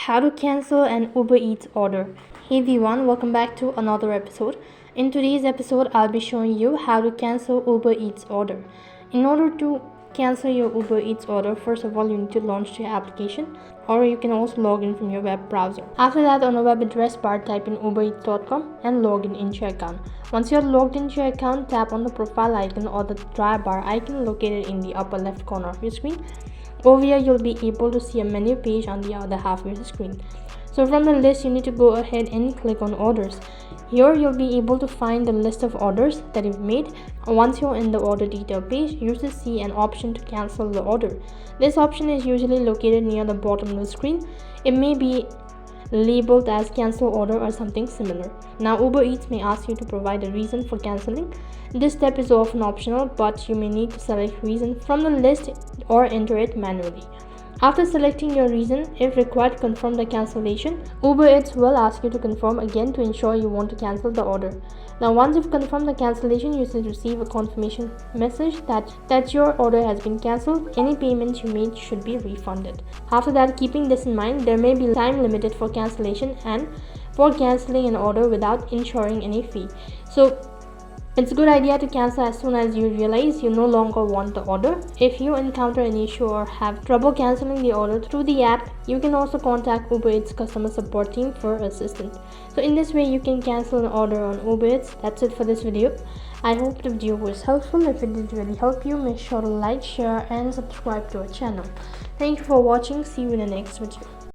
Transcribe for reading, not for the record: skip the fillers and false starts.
How to cancel an Uber Eats order. Hey everyone, welcome back to another episode. In today's episode, I'll be showing you how to cancel Uber Eats order. In order to cancel your Uber Eats order, first of all, you need to launch your application, or you can also log in from your web browser. After that, on the web address bar, type in ubereats.com and log in into your account. Once you're logged into your account, tap on the profile icon or the try bar icon located in the upper left corner of your screen. Over here, you'll be able to see a menu page on the other half of your screen. So from the list, you need to go ahead and click on orders. Here, you'll be able to find the list of orders that you've made. Once you're in the order detail page, you should see an option to cancel the order. This option is usually located near the bottom of the screen. It may be labeled as cancel order or something similar. Now Uber Eats may ask you to provide a reason for cancelling. This step is often optional, but you may need to select reason from the list or enter it manually. After selecting your reason, if required, confirm the cancellation. Uber Eats will ask you to confirm again to ensure you want to cancel the order. Now once you've confirmed the cancellation, you should receive a confirmation message that your order has been cancelled. Any payments you made should be refunded. After that, keeping this in mind, there may be time limited for cancellation and for cancelling an order without incurring any fee. So it's a good idea to cancel as soon as you realize you no longer want the order. If you encounter an issue or have trouble cancelling the order through the app, you can also contact Uber Eats customer support team for assistance. So in this way, you can cancel an order on Uber Eats. That's it for this video. I hope the video was helpful. If it did really help you, make sure to like, share and subscribe to our channel. Thank you for watching. See you in the next video.